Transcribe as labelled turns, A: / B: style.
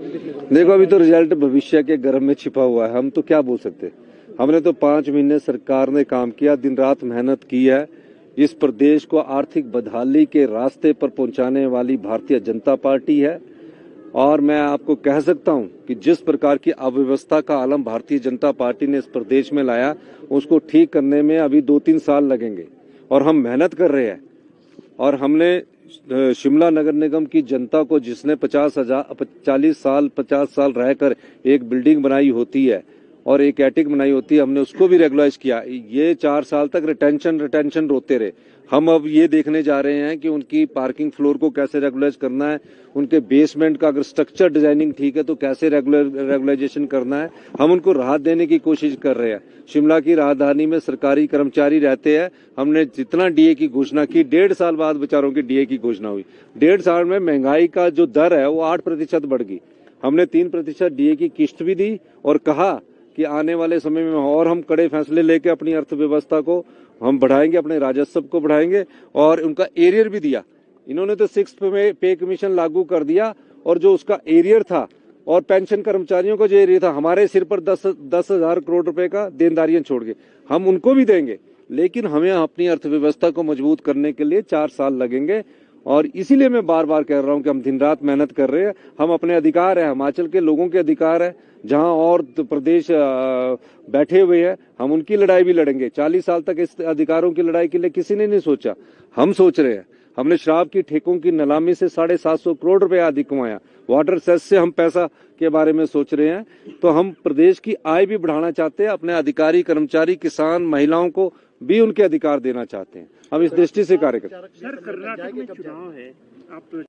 A: देखो, अभी तो रिजल्ट भविष्य के गर्भ में छिपा हुआ है, हम तो क्या बोल सकते। हमने तो 5 महीने सरकार ने काम किया, दिन रात मेहनत की है। इस प्रदेश को आर्थिक बदहाली के रास्ते पर पहुंचाने वाली भारतीय जनता पार्टी है। और मैं आपको कह सकता हूं कि जिस प्रकार की अव्यवस्था का आलम भारतीय जनता पार्टी ने इस प्रदेश में लाया, उसको ठीक करने में अभी 2-3 साल लगेंगे और हम मेहनत कर रहे हैं। और हमने शिमला नगर निगम की जनता को, जिसने 50 साल रहकर एक बिल्डिंग बनाई होती है और एक एटिक बनाई होती है, हमने उसको भी रेगुलाइज किया। ये 4 साल तक रिटेंशन रोते रहे। हम अब ये देखने जा रहे हैं कि उनकी पार्किंग फ्लोर को कैसे रेगुलाइज करना है, उनके बेसमेंट का अगर स्ट्रक्चर डिजाइनिंग ठीक है तो कैसे रेगुलाइजेशन करना है। हम उनको राहत देने की कोशिश कर रहे हैं। शिमला की राजधानी में सरकारी कर्मचारी रहते हैं। हमने जितना डीए की घोषणा की, 1.5 साल बाद बेचारों की डीए की घोषणा हुई। 1.5 साल में महंगाई का जो दर है वो 8% बढ़ गई। हमने 3% डीए की किस्त भी दी और कहा कि आने वाले समय में और हम कड़े फैसले लेके अपनी अर्थव्यवस्था को हम बढ़ाएंगे, अपने राजस्व को बढ़ाएंगे। और उनका एरियर भी दिया। इन्होंने तो 6th पे कमीशन लागू कर दिया और जो उसका एरियर था और पेंशन कर्मचारियों का जो एरियर था, हमारे सिर पर 10,000 करोड़ रुपए का देनदारियां छोड़ के हम उनको भी देंगे। लेकिन हमें अपनी अर्थव्यवस्था को मजबूत करने के लिए 4 साल लगेंगे। और इसीलिए मैं बार बार कह रहा हूं कि हम दिन रात मेहनत कर रहे हैं। हम अपने अधिकार है, हिमाचल के लोगों के अधिकार है, जहां और प्रदेश बैठे हुए हैं, हम उनकी लड़ाई भी लड़ेंगे। 40 साल तक इस अधिकारों की लड़ाई के लिए किसी ने नहीं सोचा, हम सोच रहे हैं। हमने शराब की ठेकों की नीलामी से 750 करोड़ रुपए अधिक कमाया। वाटर सेस से हम पैसा के बारे में सोच रहे हैं। तो हम प्रदेश की आय भी बढ़ाना चाहते हैं, अपने अधिकारी, कर्मचारी, किसान, महिलाओं को भी उनके अधिकार देना चाहते हैं। हम इस दृष्टि से कार्य करते हैं।
B: सर, कर्नाटक में चुनाव है, आप